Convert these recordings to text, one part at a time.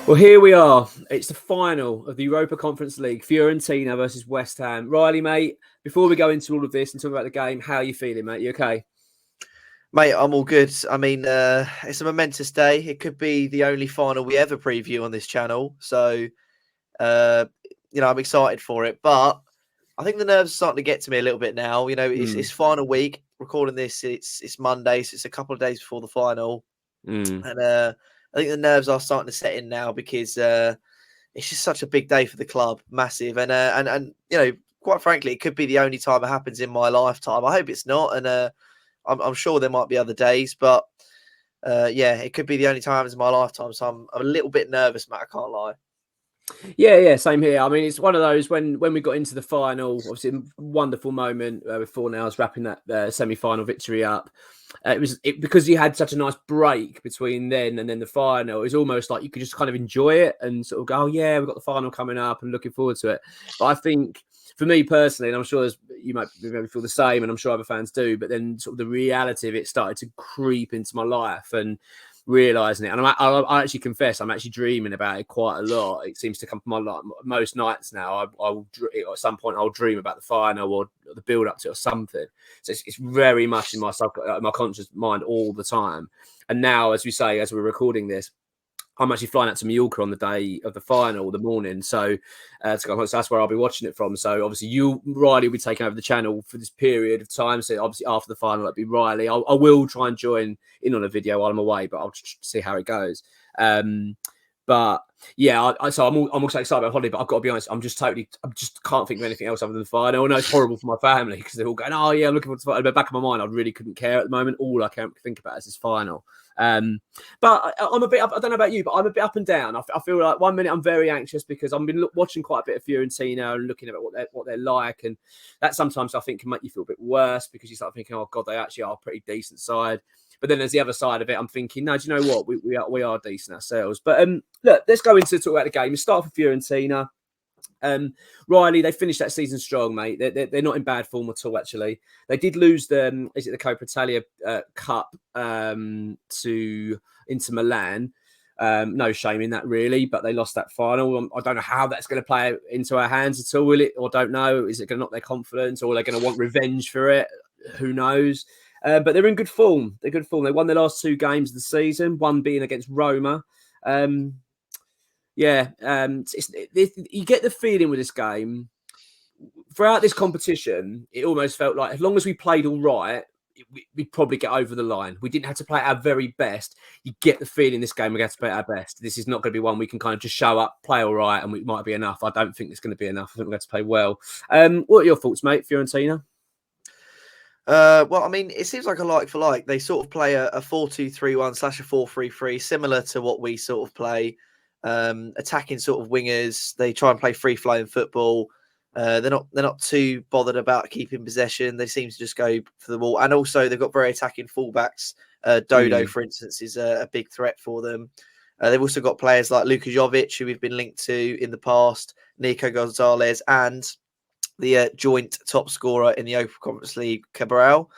Well, here we are. It's the final of the Europa Conference League, Fiorentina versus West Ham. Riley, mate, before we go into all of this and talk about the game, how are you feeling, mate? You okay? Mate, I'm all good. I mean, it's a momentous day. It could be the only final we ever preview on this channel. So, I'm excited for it. But I think the nerves are starting to get to me a little bit now. It's final week. Recording this, it's Monday, so it's a couple of days before the final. And I think the nerves are starting to set in now because it's just such a big day for the club, massive. And quite frankly, it could be the only time it happens in my lifetime. I hope it's not. And I'm sure there might be other days, but it could be the only time it happens in my lifetime. So I'm a little bit nervous, Matt. I can't lie. Yeah, same here. I mean, it's one of those when we got into the final, obviously a wonderful moment with 4-0 wrapping that semi-final victory up. Because you had such a nice break between then and then the final. It was almost like you could just kind of enjoy it and sort of go, oh yeah, we've got the final coming up and looking forward to it. But I think for me personally, and I'm sure you might maybe feel the same, and I'm sure other fans do, but then sort of the reality of it started to creep into my life and realizing it. And I actually confess, I'm actually dreaming about it quite a lot. It seems to come from my life most nights now. At some point I'll dream about the final or the build up to it or something. So it's very much in my conscious mind all the time. And now, as we say, as we're recording this, I'm actually flying out to Mallorca on the day of the final, the morning. So that's where I'll be watching it from. So obviously Riley will be taking over the channel for this period of time. So obviously after the final, that'll be Riley. I will try and join in on a video while I'm away, but I'll see how it goes. But yeah, I'm also excited about holiday, but I've got to be honest, I just can't think of anything else other than the final. I know it's horrible for my family because they're all going, oh yeah, I'm looking forward to the final. But back in my mind, I really couldn't care at the moment. All I can think about is this final. But I'm a bit up, I don't know about you, but I'm a bit up and down. I feel like 1 minute I'm very anxious because I've been watching quite a bit of Fiorentina and looking at what they're like, and that sometimes I think can make you feel a bit worse because you start thinking, oh god, they actually are a pretty decent side. But then there's the other side of it. I'm thinking, no, do you know what? We are decent ourselves. But look, let's go into talk about the game. Let's start for Fiorentina. Riley, they finished that season strong, mate. They're not in bad form at all, actually. They did lose the Coppa Italia Cup to Inter Milan. No shame in that, really, but they lost that final. I don't know how that's going to play into our hands at all, will it? Or don't know. Is it going to knock their confidence, or are they going to want revenge for it? Who knows? But they're in good form. They're good form. They won their last 2 games of the season, one being against Roma. You get the feeling with this game, throughout this competition, it almost felt like as long as we played all right, we'd probably get over the line. We didn't have to play our very best. You get the feeling this game we're going to play our best. This is not going to be one we can kind of just show up, play all right, and it might be enough. I don't think it's going to be enough. I think we're going to play well. What are your thoughts, mate, Fiorentina? Well, I mean, it seems like a like for like. They sort of play a 4-2-3-1 / a 4-3-3, similar to what we sort of play. Attacking sort of wingers. They try and play free flowing football. They're not too bothered about keeping possession. They seem to just go for the ball, and also they've got very attacking fullbacks. Dodo, for instance, is a big threat for them. They've also got players like Luka Jovic, who we've been linked to in the past, Nico Gonzalez, and the joint top scorer in the Europa Conference League, Cabral.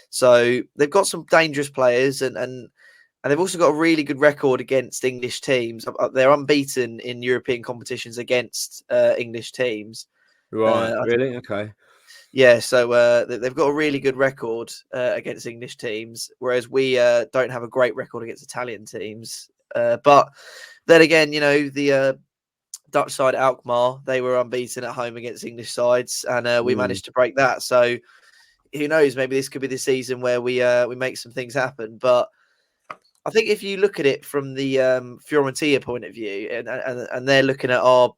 So they've got some dangerous players, and they've also got a really good record against English teams. They're unbeaten in European competitions against English teams. Right, really? Okay. Yeah, so they've got a really good record against English teams, whereas we don't have a great record against Italian teams. But then again, the Dutch side, Alkmaar, they were unbeaten at home against English sides, and we managed to break that. So who knows? Maybe this could be the season where we make some things happen. But I think if you look at it from the Fiorentina point of view, and they're looking at our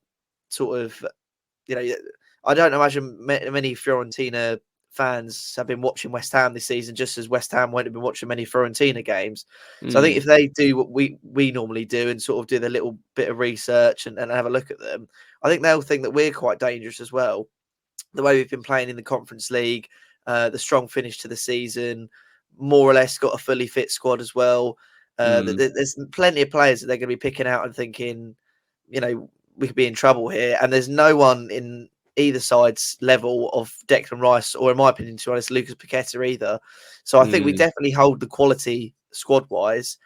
sort of, I don't imagine many Fiorentina fans have been watching West Ham this season, just as West Ham won't have been watching many Fiorentina games. So I think if they do what we normally do and sort of do the little bit of research and have a look at them, I think they'll think that we're quite dangerous as well. The way we've been playing in the Conference League, the strong finish to the season, more or less got a fully fit squad as well. There's plenty of players that they're going to be picking out and thinking, we could be in trouble here. And there's no one in either side's level of Declan Rice, or in my opinion, to be honest, Lucas Paqueta either. So I think we definitely hold the quality squad-wise.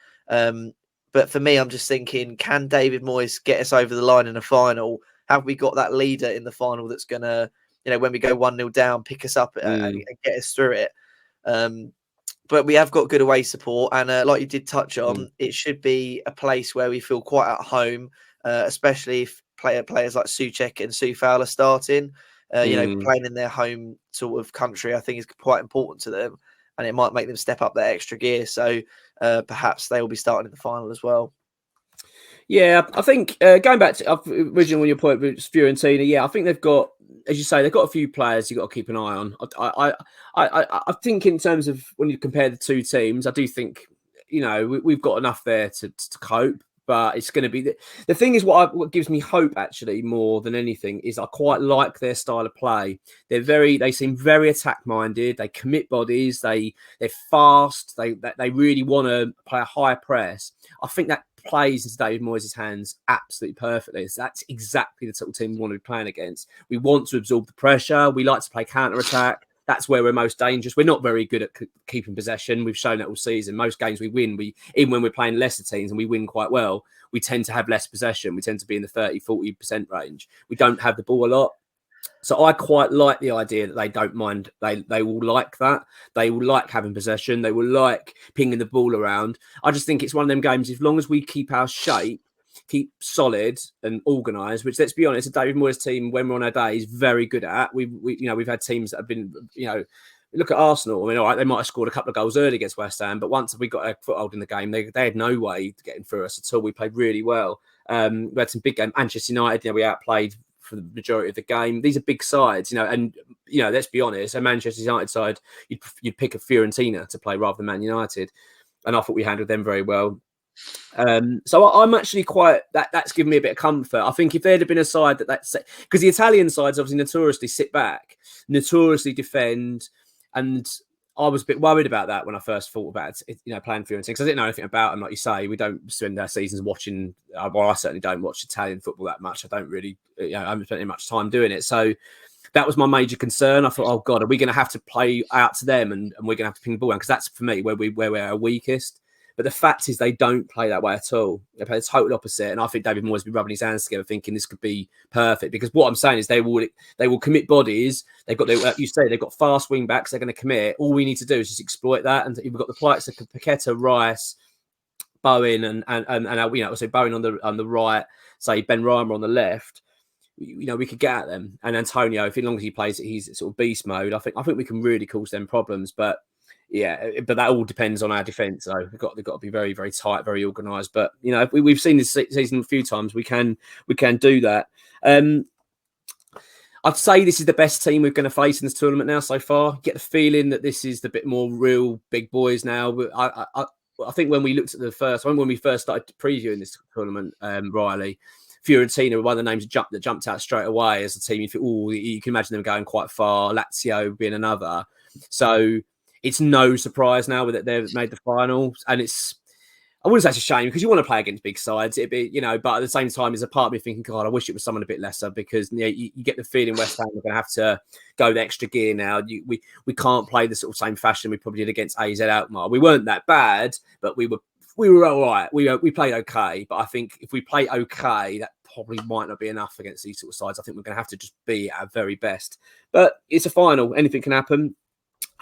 But for me, I'm just thinking, can David Moyes get us over the line in a final? Have we got that leader in the final that's going to, when we go 1-0 down, pick us up and get us through it? But we have got good away support. And like you did touch on, it should be a place where we feel quite at home, especially if players like Souček and Soufal are starting. Playing in their home sort of country, I think is quite important to them. And it might make them step up that extra gear. So perhaps they will be starting in the final as well. Yeah, I think going back to originally when your point with Fiorentina, yeah, I think they've got, as you say, they've got a few players you've got to keep an eye on. I think in terms of when you compare the two teams, I do think, we've got enough there to cope. But it's going to be the thing is what gives me hope actually more than anything is I quite like their style of play. They seem very attack minded. They commit bodies. They're fast. They really want to play a high press. I think that plays into David Moyes' hands absolutely perfectly. So that's exactly the sort of team we want to be playing against. We want to absorb the pressure. We like to play counter attack. That's where we're most dangerous. We're not very good at keeping possession. We've shown that all season. Most games we win. Even when we're playing lesser teams and we win quite well, we tend to have less possession. We tend to be in the 30-40% range. We don't have the ball a lot. So I quite like the idea that they don't mind. They will like that. They will like having possession. They will like pinging the ball around. I just think it's one of them games, as long as we keep our shape, keep solid and organised, which, let's be honest, a David Moyes team, when we're on our day, is very good at. We've had teams that have been, look at Arsenal. I mean, all right, they might have scored a couple of goals early against West Ham, but once we got a foothold in the game, they had no way to get through us at all. We played really well. We had some big games. Manchester United, we outplayed for the majority of the game. These are big sides, and let's be honest, a Manchester United side, you'd pick a Fiorentina to play rather than Man United, and I thought we handled them very well. So I'm actually quite that's given me a bit of comfort. I think if there'd have been a side that's because the Italian sides obviously notoriously sit back, notoriously defend, and I was a bit worried about that when I first thought about playing Fiorentina, because I didn't know anything about them. Like you say, we don't spend our seasons watching. Well, I certainly don't watch Italian football that much. I don't really, I haven't spent much time doing it. So that was my major concern. I thought, oh God, are we going to have to play out to them and we're going to have to ping the ball around? Because that's for me where we're weakest. But the fact is, they don't play that way at all. They play the total opposite. And I think David Moyes will be rubbing his hands together, thinking this could be perfect. Because what I'm saying is, they will commit bodies. They've got, like you say, they've got fast wing backs. They're going to commit. All we need to do is just exploit that. And we've got the players like Paqueta, Rice, Bowen, and so Bowen on the right, say Ben Rama on the left. We could get at them. And Antonio, if as long as he plays, he's sort of beast mode. I think we can really cause them problems. But that all depends on our defence. So they've got to be very, very tight, very organised. But we've seen this season a few times. We can do that. I'd say this is the best team we're going to face in this tournament now so far. Get the feeling that this is the bit more real big boys now. I think when we looked at when we first started previewing this tournament, Riley, Fiorentina were one of the names that jumped out straight away as a team. You can imagine them going quite far. Lazio being another. So it's no surprise now that they've made the finals, and I wouldn't say it's a shame because you want to play against big sides. It'd be, but at the same time, there's a part of me thinking, God, I wish it was someone a bit lesser, because you get the feeling West Ham are going to have to go the extra gear now. We can't play the sort of same fashion we probably did against AZ Alkmaar. We weren't that bad, but we were all right. We played okay, but I think if we play okay, that probably might not be enough against these sort of sides. I think we're going to have to just be at our very best. But it's a final; anything can happen.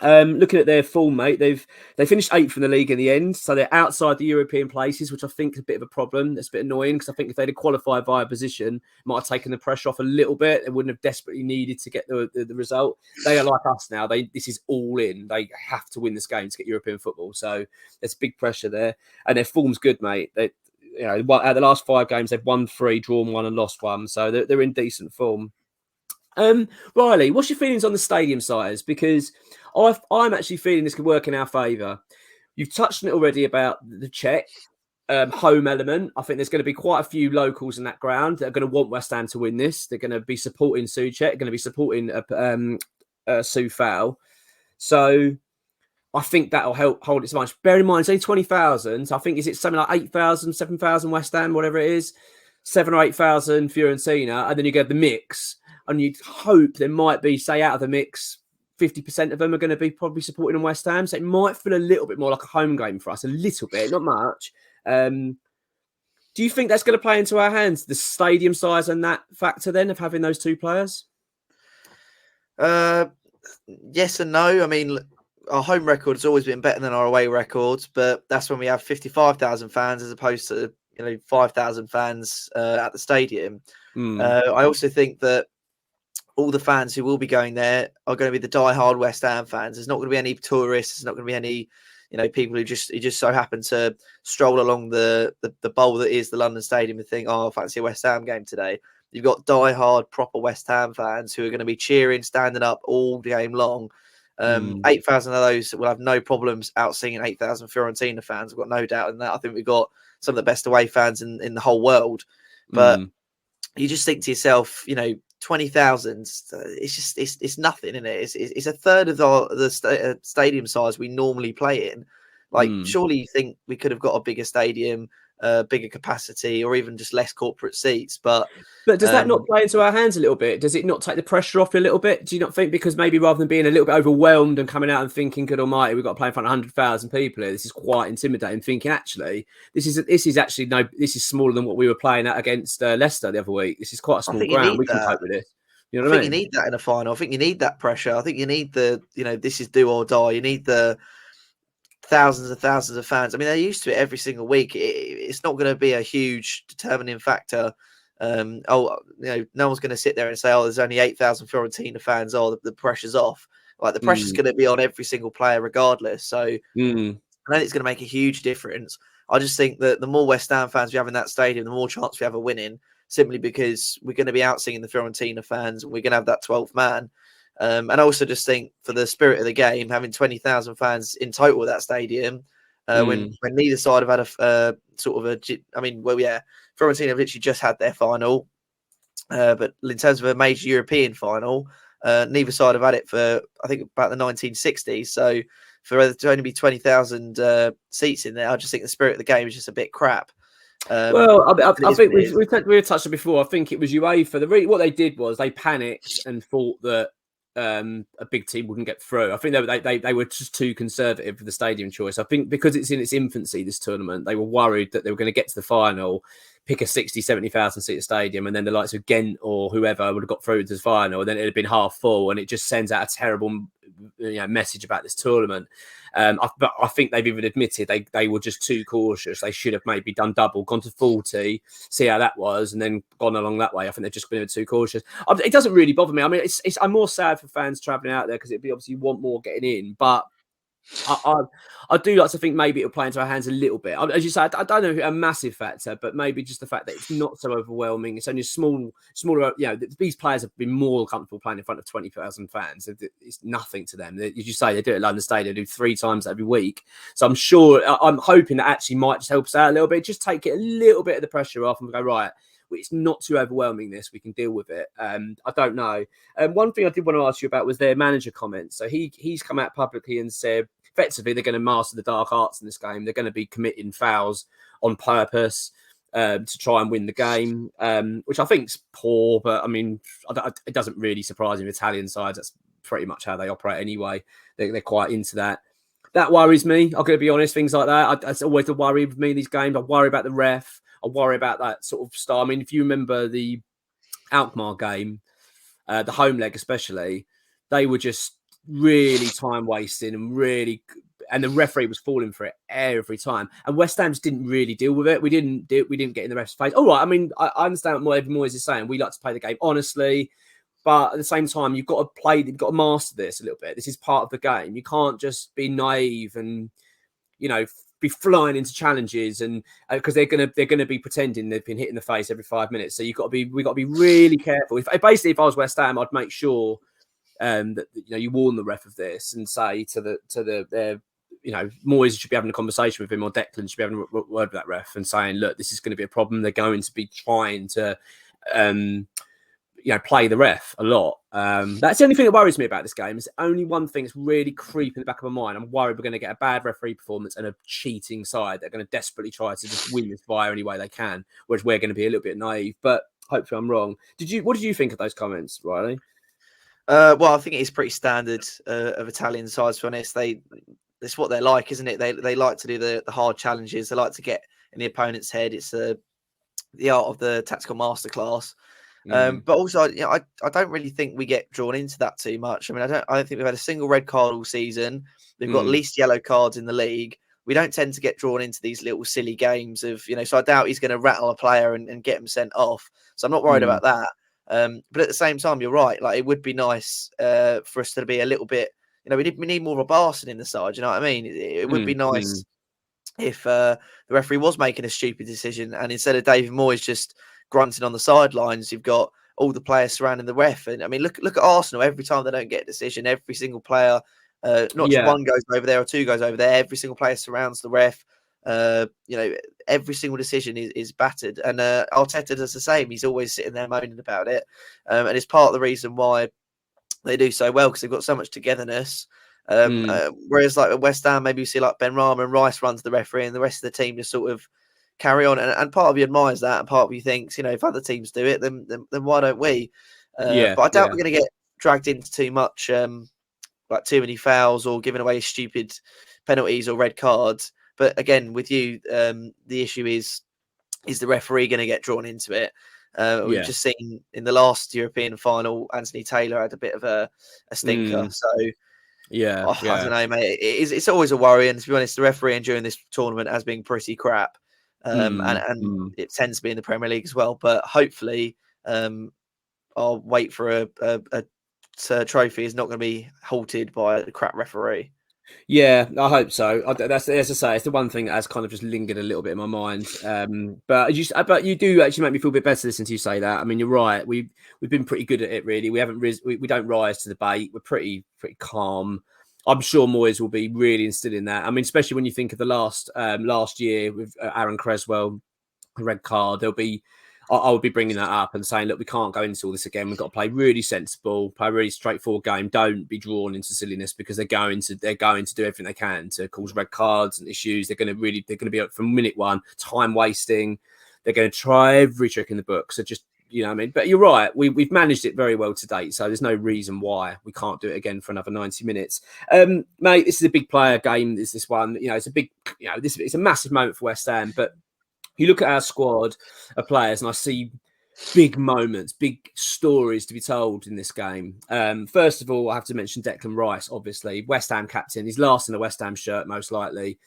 Looking at their form, mate, they finished 8th in the league in the end, so they're outside the European places, which I think is a bit of a problem. That's a bit annoying, because I think if they'd have qualified via position, it might have taken the pressure off a little bit. They wouldn't have desperately needed to get the result. They are like us now. This is all in. They have to win this game to get European football. So there's big pressure there, and their form's good, mate. Out of the last 5 games, they've won 3, drawn 1, and lost 1. So they're in decent form. Riley, what's your feelings on the stadium size? Because I'm actually feeling this could work in our favour. You've touched on it already about the Czech home element. I think there's going to be quite a few locals in that ground that are going to want West Ham to win this. They're going to be supporting Souček, going to be supporting Soufal. So I think that'll help hold its much. Bear in mind, it's only 20,000. I think is it something like 8,000, 7,000 West Ham, whatever it is, 7,000 or 8,000 Fiorentina, and then you get the mix. And you'd hope there might be, say, out of the mix, 50% of them are going to be probably supporting on West Ham. So it might feel a little bit more like a home game for us, a little bit, not much. Do you think that's going to play into our hands, the stadium size and that factor then of having those two players? Yes and no. I mean, our home record has always been better than our away records, but that's when we have 55,000 fans as opposed to 5,000 fans at the stadium. I also think that all the fans who will be going there are going to be the die-hard West Ham fans. There's not going to be any tourists. There's not going to be any people who just so happen to stroll along the bowl that is the London Stadium and think, oh, I fancy a West Ham game today. You've got die-hard proper West Ham fans who are going to be cheering, standing up all game long. 8,000 of those will have no problems out singing 8,000 Fiorentina fans. I've got no doubt in that. I think we've got some of the best away fans in the whole world. But you just think to yourself, 20,000, it's nothing, isn't it? It's a third of the stadium size we normally play in. Like, surely you think we could have got a bigger stadium, bigger capacity, or even just less corporate seats. But does that not play into our hands a little bit? Does it not take the pressure off a little bit? Do you not think, because maybe rather than being a little bit overwhelmed and coming out and thinking, good almighty, we've got to play in front of 100,000 people here, this is quite intimidating, thinking actually this is smaller than what we were playing at against Leicester the other week. This is quite a small ground. We can cope with this. I think you need that in a final. I think you need that pressure. I think you need this is do or die. You need the thousands and thousands of fans. I mean, they're used to it every single week. It's not going to be a huge determining factor. No one's going to sit there and say, oh, there's only 8,000 Fiorentina fans. Oh, the pressure's off. Like, the pressure's going to be on every single player regardless. So I don't think it's going to make a huge difference. I just think that the more West Ham fans we have in that stadium, the more chance we have of winning, simply because we're going to be out singing the Fiorentina fans and we're going to have that 12th man. And I also just think for the spirit of the game, having 20,000 fans in total at that stadium, when neither side have had Fiorentina have literally just had their final. But in terms of a major European final, neither side have had it for, I think, about the 1960s. So for there to only be 20,000 seats in there, I just think the spirit of the game is just a bit crap. I think we touched on it before. I think it was UEFA. What they did was they panicked and thought that a big team wouldn't get through. I think they were just too conservative for the stadium choice. I think because it's in its infancy, this tournament, they were worried that they were going to get to the final, pick a 60, 70,000 seat stadium, and then the likes of Ghent or whoever would have got through to the final, and then it'd have been half full, and it just sends out a terrible message about this tournament. But I think they've even admitted they were just too cautious. They should have maybe done double, gone to 40, see how that was, and then gone along that way. I think they've just been a bit too cautious. It doesn't really bother me. I mean, I'm more sad for fans travelling out there because it'd be obviously you want more getting in, but I do like to think maybe it'll play into our hands a little bit. As you say, I don't know if it's a massive factor, but maybe just the fact that it's not so overwhelming. It's only smaller. These players have been more comfortable playing in front of 20,000 fans. It's nothing to them. As you say, they do it at London Stadium, they do 3 times every week. So I'm hoping that actually might just help us out a little bit. Just take it a little bit of the pressure off and go, right, it's not too overwhelming. We can deal with it. I don't know. One thing I did want to ask you about was their manager comments. So he's come out publicly and said, effectively, they're going to master the dark arts in this game. They're going to be committing fouls on purpose to try and win the game, which I think is poor. But I mean, it doesn't really surprise me. Italian sides, that's pretty much how they operate anyway. They're quite into that. That worries me. I'm going to be honest. Things like that, that's always the worry with me in these games. I worry about the ref. I worry about that sort of style. I mean, if you remember the Alkmaar game, the home leg especially, they were just really time wasting and the referee was falling for it every time. And West Ham just didn't really deal with it. We didn't get in the ref's face. All right, I mean, I understand what Evan Moyes is saying. We like to play the game honestly, but at the same time, you've got to master this a little bit. This is part of the game. You can't just be naive and be flying into challenges and because they're gonna be pretending they've been hit in the face every 5 minutes. So we got to be really careful. If I was West Ham, I'd make sure that you warn the ref of this and say to Moyes should be having a conversation with him, or Declan should be having a word with that ref and saying, look, this is going to be a problem. They're going to be trying to play the ref a lot. That's the only thing that worries me about this game. It's only one thing that's really creeping in the back of my mind. I'm worried we're going to get a bad referee performance and a cheating side. They're going to desperately try to just win this via any way they can, whereas we're going to be a little bit naive. But hopefully I'm wrong. What did you think of those comments, Riley? Well, I think it's pretty standard of Italian sides, to be honest. It's what they're like, isn't it? They like to do the hard challenges. They like to get in the opponent's head. It's the art of the tactical masterclass. Mm, But also, I don't really think we get drawn into that too much. I mean, I don't think we've had a single red card all season. We've got mm, least yellow cards in the league. We don't tend to get drawn into these little silly games of, so I doubt he's going to rattle a player and get him sent off. So I'm not worried mm. about that. But at the same time, you're right. Like, it would be nice for us to be a little bit, we need more of a Barson in the side. You know what I mean? It would be Mm, nice mm. if the referee was making a stupid decision, and instead of David Moyes just grunting on the sidelines, you've got all the players surrounding the ref. And I mean, look at Arsenal. Every time they don't get a decision, every single player, not just Yeah, one goes over there or two goes over there. Every single player surrounds the ref. Every single decision is battered. And Arteta does the same. He's always sitting there moaning about it, and it's part of the reason why they do so well, because they've got so much togetherness. mm, Whereas like at West Ham, maybe you see like Ben Rama and Rice runs the referee, and the rest of the team just sort of carry on. And part of you admires that, and part of you thinks, if other teams do it, then why don't we? yeah, But I doubt yeah, we're going to get dragged into too much, like too many fouls or giving away stupid penalties or red cards. But again, with you, the issue is the referee going to get drawn into it? We've yeah. just seen in the last European final, Anthony Taylor had a bit of a stinker. Mm, So yeah, I don't yeah. know, mate. It's always a worry. And to be honest, the refereeing during this tournament has been pretty crap. Mm, And mm. it tends to be in the Premier League as well. But hopefully, I'll wait for a trophy is not going to be halted by a crap referee. Yeah, I hope so. That's as I say, it's the one thing that has kind of just lingered a little bit in my mind. But you do actually make me feel a bit better listening to you say that. I mean, you're right. We've been pretty good at it, really. We haven't we don't rise to the bait. We're pretty calm. I'm sure Moyes will be really instilling that. I mean, especially when you think of the last year with Aaron Creswell, a red card. I would be bringing that up and saying, look, we can't go into all this again. We've got to play really sensible, play a really straightforward game. Don't be drawn into silliness, because they're going to do everything they can to cause red cards and issues. They're going to be from minute one, time wasting. They're going to try every trick in the book. So just, what I mean. But you're right. We've managed it very well to date. So there's no reason why we can't do it again for another 90 minutes. Mate, this is a big player game. This one. It's a big, it's a massive moment for West Ham. But you look at our squad of players, and I see big moments, big stories to be told in this game. First of all, I have to mention Declan Rice, obviously, West Ham captain. He's last in a West Ham shirt, most likely.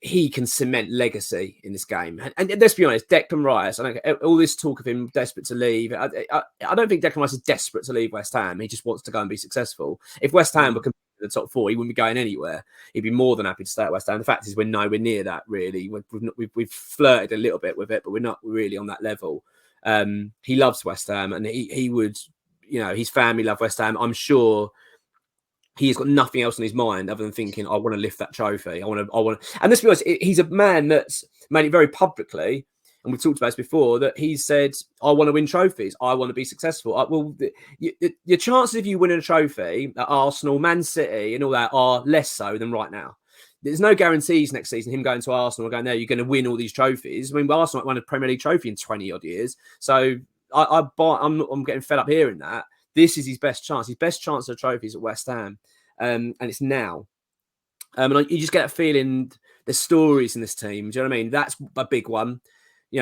He can cement legacy in this game. And let's be honest, Declan Rice, all this talk of him desperate to leave, I don't think Declan Rice is desperate to leave West Ham. He just wants to go and be successful. If West Ham were competing in the top four, he wouldn't be going anywhere. He'd be more than happy to stay at West Ham. The fact is, we're nowhere near that, really. We've flirted a little bit with it, but we're not really on that level. He loves West Ham, and he would, his family love West Ham. I'm sure he's got nothing else on his mind other than thinking, I want to lift that trophy. I want to. And let's be honest, he's a man that's made it very publicly, and we've talked about this before, that he said, I want to win trophies. I want to be successful. Your chances of you winning a trophy at Arsenal, Man City, and all that are less so than right now. There's no guarantees next season him going to Arsenal or going there, you're going to win all these trophies. I mean, Arsenal might won a Premier League trophy in 20 odd years. So I'm getting fed up hearing that. This is his best chance. His best chance of trophies at West Ham. And it's now. And you just get that feeling there's stories in this team. Do you know what I mean? That's a big one.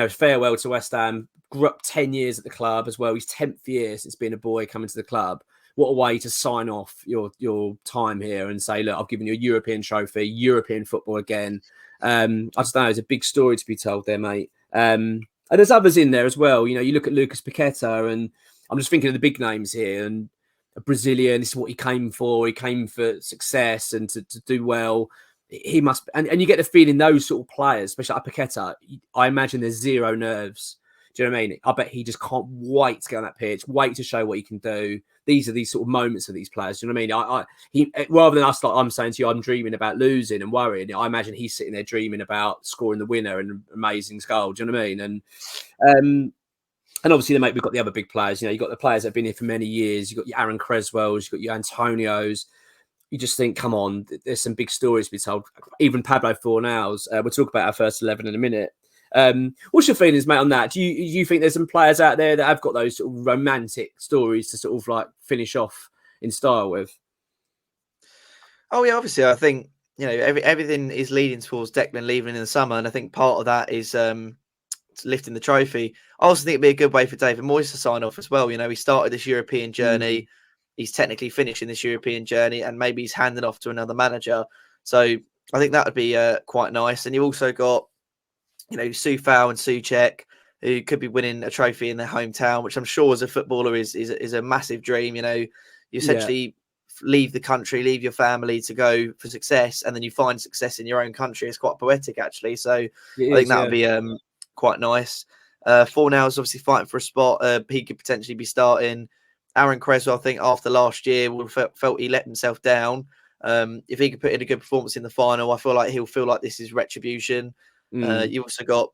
Farewell to West Ham. Grew up 10 years at the club as well. His 10th year since being a boy coming to the club. What a way to sign off your time here and say, look, I've given you a European trophy, European football again. I just know, it's a big story to be told there, mate. And there's others in there as well. You look at Lucas Paqueta, and I'm just thinking of the big names here. And a Brazilian, this is what he came for. He came for success and to do well. He must, and you get the feeling those sort of players, especially like Paqueta, I imagine there's zero nerves. Do you know what I mean? I bet he just can't wait to get on that pitch, wait to show what he can do. These are these sort of moments of these players. Do you know what I mean? He rather than us, like I'm saying to you, I'm dreaming about losing and worrying. I imagine he's sitting there dreaming about scoring the winner and an amazing goal. Do you know what I mean? And obviously, we've got the other big players. You've got the players that have been here for many years. You've got your Aaron Creswells, you've got your Antonios. You just think, come on, there's some big stories to be told. Even Pablo Fornals. We'll talk about our first 11 in a minute. What's your feelings, mate, on that? Do you think there's some players out there that have got those sort of romantic stories to sort of like finish off in style with? Oh yeah, obviously, I think everything is leading towards Declan leaving in the summer, and I think part of that is lifting the trophy. I also think it'd be a good way for David Moyes to sign off as well. You know, he started this European journey. He's technically finishing this European journey, and maybe he's handing off to another manager. So I think that would be quite nice. And you also got, you know, Sufal and Souček, who could be winning a trophy in their hometown, which I'm sure as a footballer is a massive dream. You know, you essentially leave the country, leave your family to go for success, and then you find success in your own country. It's quite poetic, actually. So I think that would be quite nice. Fornals obviously fighting for a spot. He could potentially be starting. Aaron Creswell, I think after last year, felt he let himself down. If he could put in a good performance in the final, I feel like he'll feel like this is retribution. You also got,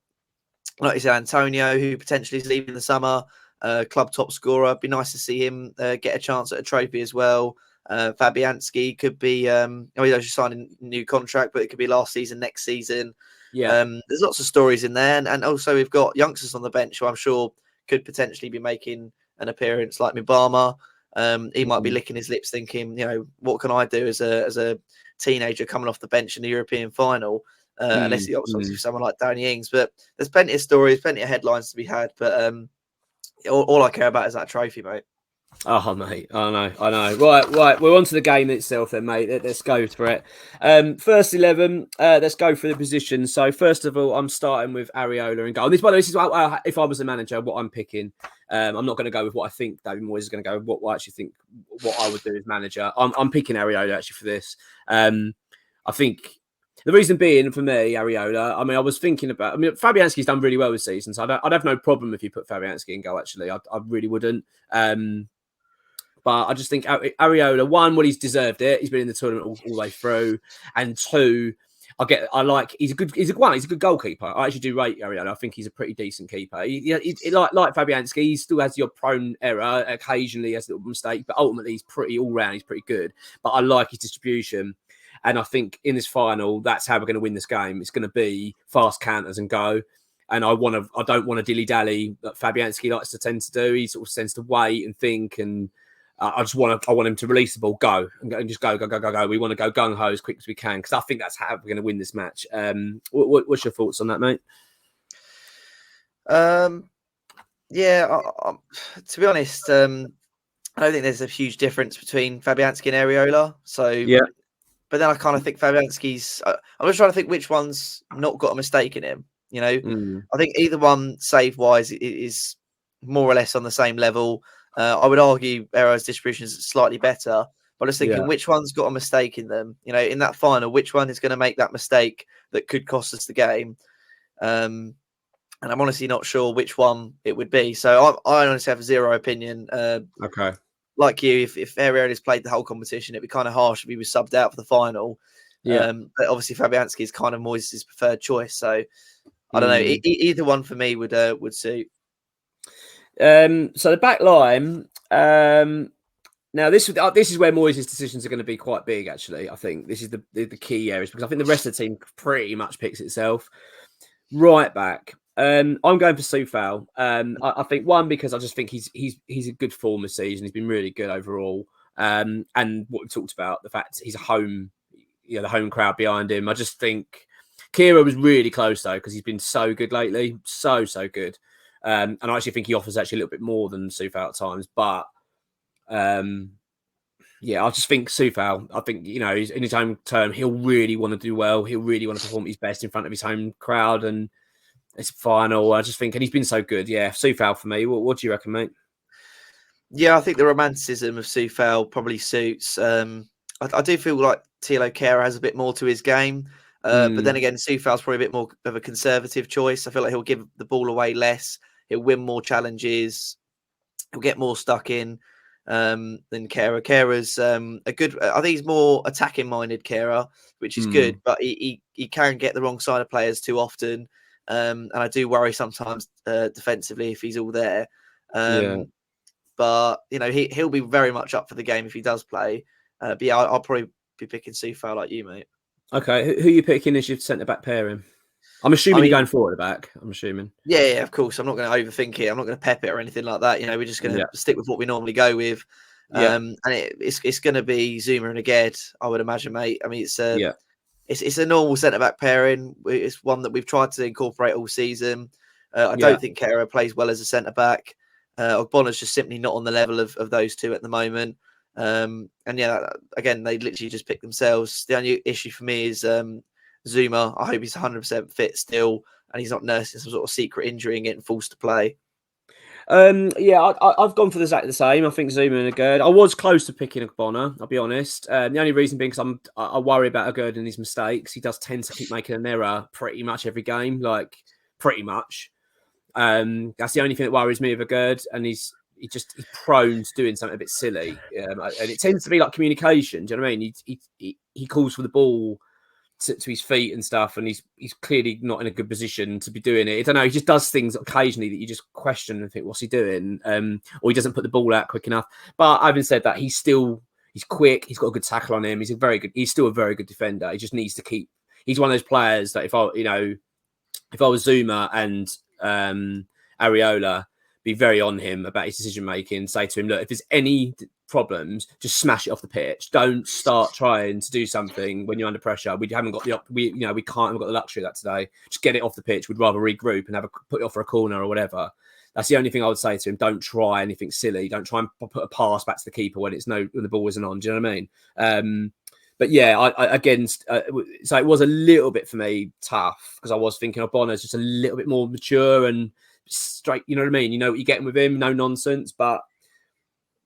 like you said, Antonio, who potentially is leaving the summer, club top scorer. It'd be nice to see him get a chance at a trophy as well. Fabianski could be, he's actually signing a new contract, but it could be last season, next season. There's lots of stories in there. And also we've got youngsters on the bench who I'm sure could potentially be making an appearance, like Mibama. He might be licking his lips thinking, you know, what can I do as a teenager coming off the bench in the European final? Unless he obviously for someone like Danny Ings. But there's plenty of stories, plenty of headlines to be had. But all I care about is that trophy, mate. Oh, mate, I know. Right. We're on to the game itself then, mate. Let's go for it. First 11, let's go for the position. So, first of all, I'm starting with Areola in goal. And this, by the way, this is if I was a manager, what I'm picking. I'm not going to go with what I think David Moyes is going to go with, what I actually think, what I would do as manager. I'm picking Areola, actually, for this. I think the reason being, for me, Areola, I mean, I was thinking about, Fabianski's done really well this season, so I'd have no problem if you put Fabianski in goal, actually. I really wouldn't. But I just think Areola, one, well, he's deserved it. He's been in the tournament all the way through. And two, he's a good goalkeeper. I actually do rate Areola. I think he's a pretty decent keeper. He like Fabianski, he still has your prone error. Occasionally has a little mistake, but ultimately he's pretty all round. He's pretty good. But I like his distribution. And I think in this final, that's how we're going to win this game. It's going to be fast counters and go. And I don't want to dilly-dally that Fabianski likes to tend to do. He sort of tends to wait and think, and I want him to release the ball, go and just go. We want to go gung ho as quick as we can, because I think that's how we're going to win this match. What's your thoughts on that, mate? To be honest, I don't think there's a huge difference between Fabianski and Areola. So yeah, but then I kind of think Fabianski's. I'm just trying to think which one's not got a mistake in him. You know, I think either one save wise is more or less on the same level. I would argue Areola's distribution is slightly better, but I was thinking which one's got a mistake in them. You know, in that final, which one is going to make that mistake that could cost us the game? And I'm honestly not sure which one it would be. So I honestly have zero opinion. Okay. Like you, if Areola's played the whole competition, it'd be kind of harsh if he was subbed out for the final. But obviously Fabianski is kind of Moyes' preferred choice. So I don't know. Either one for me would suit. So the back line. Now this is where Moyes' decisions are going to be quite big. Actually, I think this is the key areas, because I think the rest of the team pretty much picks itself. Right back. I'm going for Sufal. I think one, because I just think he's a good form this season. He's been really good overall. And what we talked about, the fact he's a home, the home crowd behind him. I just think Kira was really close though, because he's been so good lately, so good. And I actually think he offers actually a little bit more than Sufal at times, but I just think Sufal, I think, he's in his own term, he'll really want to do well. He'll really want to perform his best in front of his home crowd, and it's final. I just think, and he's been so good. Yeah, Sufal for me. What do you reckon, mate? Yeah, I think the romanticism of Sufal probably suits. I do feel like Thilo Kehrer has a bit more to his game. But then again, Sufal's probably a bit more of a conservative choice. I feel like he'll give the ball away less. He'll win more challenges. He'll get more stuck in than Kehrer. Kehrer's a good. I think he's more attacking-minded, Kehrer, which is good. But he can get the wrong side of players too often, and I do worry sometimes defensively if he's all there. But he'll be very much up for the game if he does play. But yeah, I'll probably be picking Sufal like you, mate. Okay, who are you picking as your centre-back pairing? I'm assuming you're going forward at the back. I'm assuming. Yeah, of course. I'm not going to overthink it. I'm not going to pep it or anything like that. We're just going to stick with what we normally go with. And it's going to be Zuma and Aged, I would imagine, mate. I mean, it's a normal centre-back pairing. It's one that we've tried to incorporate all season. I don't think Kehrer plays well as a centre back. Ogbonna's just simply not on the level of those two at the moment. And yeah, again, they literally just pick themselves. The only issue for me is Zuma. I hope he's 100% fit still, and he's not nursing some sort of secret injury and getting forced to play. I've gone for exactly the same. I think Zuma and Agurd. I was close to picking Ogbonna, I'll be honest. The only reason being because I worry about Agurd and his mistakes. He does tend to keep making an error pretty much every game, like pretty much. That's the only thing that worries me with Agurd, and he's prone to doing something a bit silly. And it tends to be like communication. Do you know what I mean? He calls for the ball to his feet and stuff, and he's clearly not in a good position to be doing it. I don't know. He just does things occasionally that you just question and think, what's he doing? Or he doesn't put the ball out quick enough. But having said that, he's quick. He's got a good tackle on him. He's still a very good defender. He just needs to keep. He's one of those players that if I was Zuma and Areola, be very on him about his decision making. Say to him, look, if there's any problems, just smash it off the pitch. Don't start trying to do something when you're under pressure. We haven't got we haven't got the luxury of that today. Just get it off the pitch. We'd rather regroup and put it off for a corner or whatever. That's the only thing I would say to him. Don't try anything silly. Don't try and put a pass back to the keeper when the ball isn't on. Do you know what I mean? But yeah, so it was a little bit for me tough because I was thinking Ogbonna's just a little bit more mature and straight. You know what I mean? You know what you're getting with him, no nonsense. But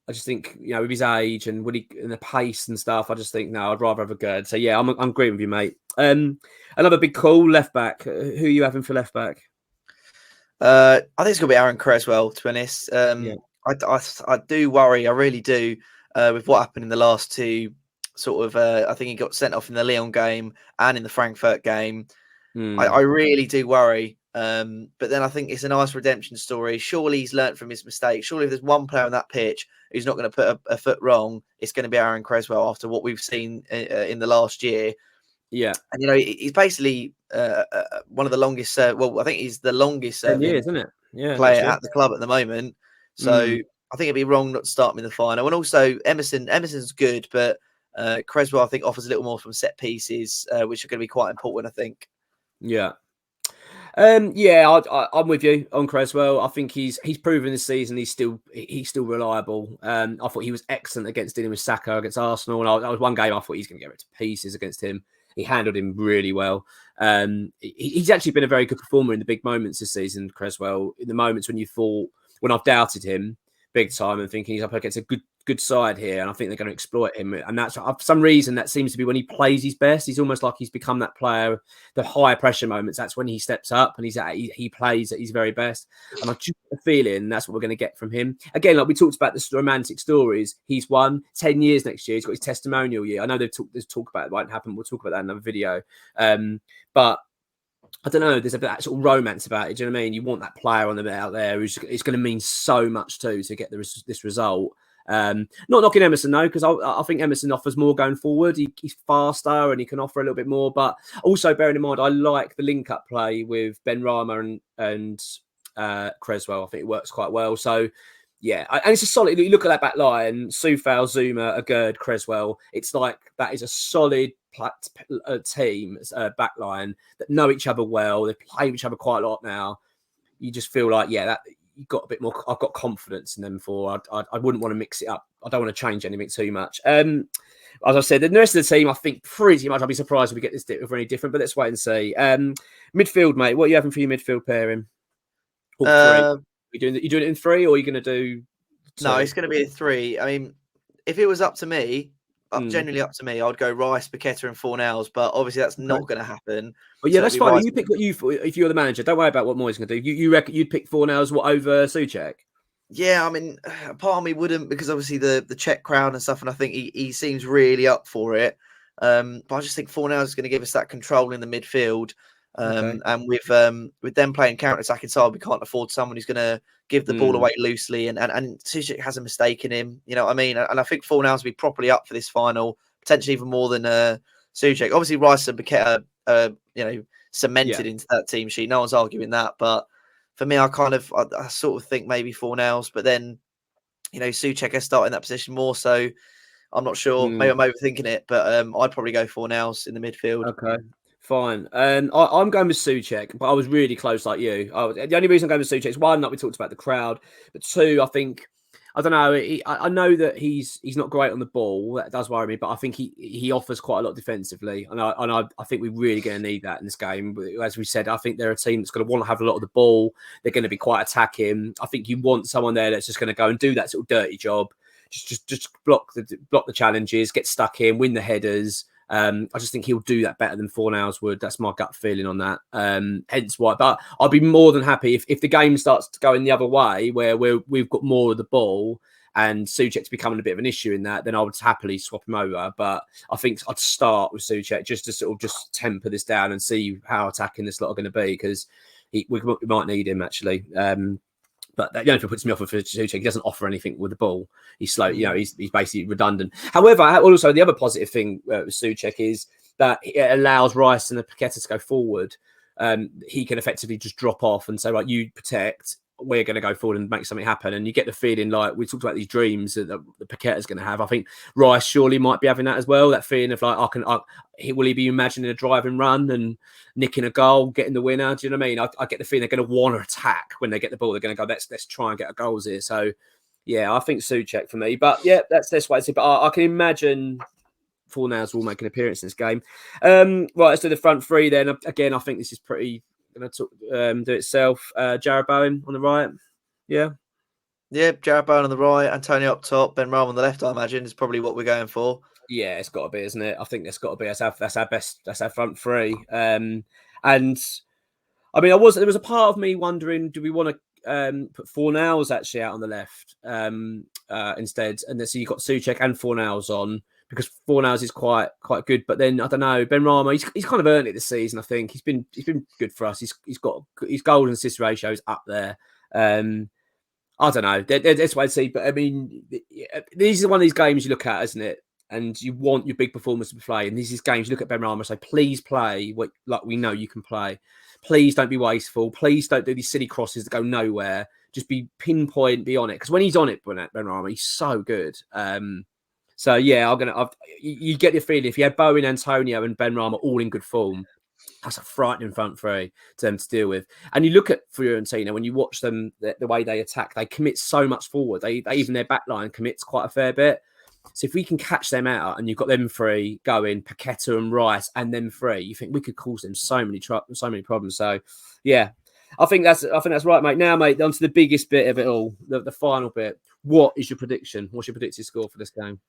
I just think, with his age and the pace and stuff, I just think no, I'd rather have a Gerd. So yeah, I'm agreeing with you, mate. Another big call, left back. Who are you having for left back? I think it's gonna be Aaron Creswell. To be honest, I do worry. I really do with what happened in the last two. Sort of, I think he got sent off in the Lyon game and in the Frankfurt game. I really do worry. But then I think it's a nice redemption story. Surely he's learnt from his mistakes. Surely if there's one player on that pitch who's not going to put a foot wrong, it's going to be Aaron Creswell after what we've seen in the last year. Yeah. And, he's basically one of the longest, I think he's the longest 10 years, isn't it? Yeah, player at the club at the moment. So I think it'd be wrong not to start him in the final. And also Emerson's good, but Creswell, I think, offers a little more from set pieces, which are going to be quite important, I think. Yeah. I'm with you on Creswell. I think he's proven this season he's still reliable. I thought he was excellent against dealing with Saka against Arsenal. And that was one game I thought he's going to get it to pieces against him. He handled him really well. He's actually been a very good performer in the big moments this season, Creswell. In the moments when I've doubted him big time and thinking he's up against a good side here, and I think they're going to exploit him. And that's for some reason that seems to be when he plays his best. He's almost like he's become that player. The higher pressure moments, that's when he steps up and he plays at his very best. And I just have a feeling that's what we're going to get from him. Again, like we talked about the romantic stories. He's won 10 years next year. He's got his testimonial year. I know there's talk about it won't happen. We'll talk about that in another video. But I don't know. There's a bit of sort of romance about it. Do you know what I mean? You want that player on the out there who's it's going to mean so much to get this result. Not knocking Emerson though, because I think Emerson offers more going forward. He's faster and he can offer a little bit more. But also bearing in mind, I like the link-up play with Ben Rama and Creswell. I think it works quite well. So yeah, and it's a solid. You look at that back line: Soufal, Zuma, Agurd, Creswell. It's like that is a solid team, back line that know each other well. They play with each other quite a lot now. You just feel like that. You've got a bit more. I've got confidence in them I wouldn't want to mix it up. I don't want to change anything too much. As I said, the rest of the team, I think pretty much. I'd be surprised if we get this if we're any different, but let's wait and see. Midfield, mate. What are you having for your midfield pairing? You doing it in three, or are you going to do two? No, it's going to be a three. I mean, if it was up to me, genuinely up to me, I'd go Rice, Paqueta, and Fornals. But obviously, that's not going to happen. Well, yeah, that's fine. You pick what if you're the manager. Don't worry about what Moyes going to do. You reckon you'd pick Fornals over Souček? Yeah, I mean, part of me wouldn't because obviously the Czech crowd and stuff, and I think he seems really up for it. But I just think Fornals is going to give us that control in the midfield. And with them playing counter-attacking style, we can't afford someone who's going to give the ball away loosely. And Souček has a mistake in him, you know what I mean? And I think Fornals will be properly up for this final, potentially even more than Souček. Obviously, Rice and Paqueta cemented into that team sheet. No one's arguing that. But for me, I sort of think maybe Fornals, but then, Souček has started in that position more. So I'm not sure. Maybe I'm overthinking it, but I'd probably go Fornals in the midfield. Okay. Fine. I'm going with Souček, but I was really close like you. The only reason I'm going with Souček is one, that we talked about the crowd, but two, I don't know. I know that he's not great on the ball. That does worry me, but I think he offers quite a lot defensively, and I think we're really going to need that in this game. As we said, I think they're a team that's going to want to have a lot of the ball. They're going to be quite attacking. I think you want someone there that's just going to go and do that sort of dirty job, just block the challenges, get stuck in, win the headers. I just think he'll do that better than Fornals would. That's my gut feeling on that. Hence why. But I'd be more than happy if the game starts to go in the other way, where we've got more of the ball and Souček's becoming a bit of an issue in that, then I would happily swap him over. But I think I'd start with Souček just to sort of just temper this down and see how attacking this lot are going to be, because we might need him actually. But the only thing puts me off with Souček, he doesn't offer anything with the ball. He's slow, he's basically redundant. However, also the other positive thing with Souček is that it allows Rice and the Paqueta to go forward. He can effectively just drop off and say, right, you protect, we're going to go forward and make something happen. And you get the feeling like we talked about these dreams that the Paqueta's going to have. I think Rice surely might be having that as well. That feeling of like, will he be imagining a driving run and nicking a goal, getting the winner? Do you know what I mean? I get the feeling they're going to want to attack when they get the ball. They're going to go, let's try and get a goals here. So yeah, I think Souček for me. But yeah, that's what I see. But I can imagine Fornals will make an appearance in this game. Right, let's do the front three then. Again, I think this is pretty going to do itself. Jared Bowen on the right. Yeah, Jared Bowen on the right, Antonio up top, Ben Rama on the left. I imagine is probably what we're going for. Yeah, it's got to be, isn't it? I think that's got to be. That's our best. That's our front three. And I mean, there was a part of me wondering, do we want to put Fornals actually out on the left instead, and then so you got Souček and Fornals on, because Fornals is quite good. But then I don't know, Ben Rama, he's kind of earned it this season. I think he's been good for us. He's got his goal and assist ratio is up there. I don't know. That's what I'd say. But I mean, these are one of these games you look at, isn't it? And you want your big performers to play. And these games, you look at Ben Rama and say, please play like we know you can play. Please don't be wasteful. Please don't do these silly crosses that go nowhere. Just be pinpoint, be on it. Because when he's on it, Ben Rama, he's so good. So yeah, you get the feeling if you had Bowen, Antonio, and Ben Rama all in good form, that's a frightening front three to them to deal with. And you look at Fiorentina, when you watch them, the way they attack, they commit so much forward. They even their back line commits quite a fair bit. So if we can catch them out and you've got them three going, Paqueta and Rice and them three, you think we could cause them so many problems. So yeah, I think that's right, mate. Now, mate, on to the biggest bit of it all, the final bit. What is your prediction? What's your predicted score for this game?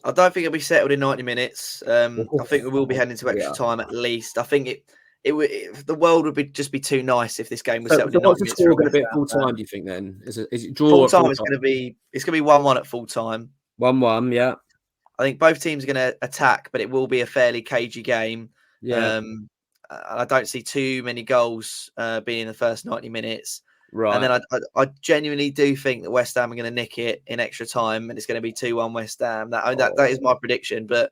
I don't think it'll be settled in 90 minutes. I think we will be heading into extra time at least. I think the world would just be too nice if this game was settled in 90 minutes. What's the score going to be at full time, do you think then? Is it draw? Full time, it's going to be 1-1 at full time. 1-1, yeah. I think both teams are going to attack, but it will be a fairly cagey game. Yeah. I don't see too many goals being in the first 90 minutes. Right. And then I genuinely do think that West Ham are going to nick it in extra time, and it's going to be 2-1 West Ham. That is my prediction. But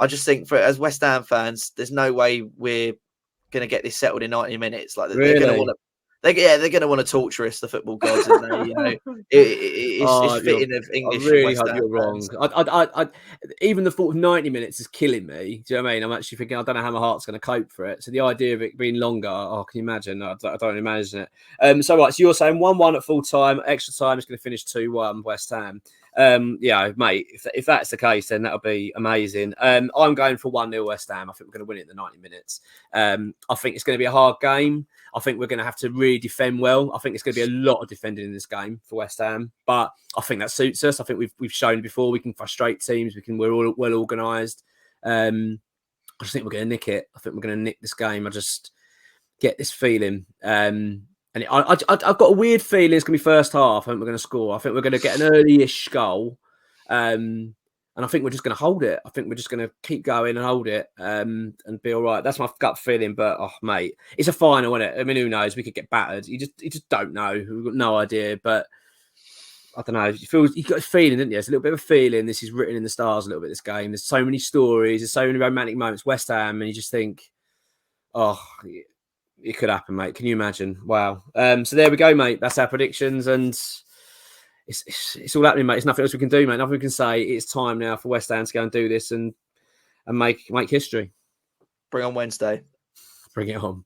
I just think as West Ham fans, there's no way we're going to get this settled in 90 minutes. Like they're going to want to. They're going to want to torture us, the football gods. And it's fitting of English. I really hope you're wrong. I even the thought of 90 minutes is killing me. Do you know what I mean? I'm actually thinking I don't know how my heart's going to cope for it. So the idea of it being longer, can you imagine? I don't imagine it. So you're saying 1-1 at full time, extra time is going to finish 2-1 West Ham. Yeah, mate. If that's the case, then that'll be amazing. I'm going for 1-0 West Ham. I think we're going to win it in the 90 minutes. I think it's going to be a hard game. I think we're going to have to really defend well. I think it's going to be a lot of defending in this game for West Ham, but I think that suits us. I think we've shown before we can frustrate teams. We're all well organised. I just think we're going to nick it. I think we're going to nick this game. I just get this feeling. And I've got a weird feeling it's going to be first half. I think we're going to score. I think we're going to get an early-ish goal. And I think we're just going to hold it. I think we're just going to keep going and hold it and be all right. That's my gut feeling. But, mate, it's a final, isn't it? I mean, who knows? We could get battered. You just don't know. We've got no idea. But I don't know. You got a feeling, didn't you? It's a little bit of a feeling. This is written in the stars a little bit, this game. There's so many stories. There's so many romantic moments. West Ham. And you just think, it could happen, mate. Can you imagine? Wow. So there we go, mate. That's our predictions. And it's all happening, mate. There's nothing else we can do, mate. Nothing we can say. It's time now for West Ham to go and do this and make history. Bring on Wednesday. Bring it on.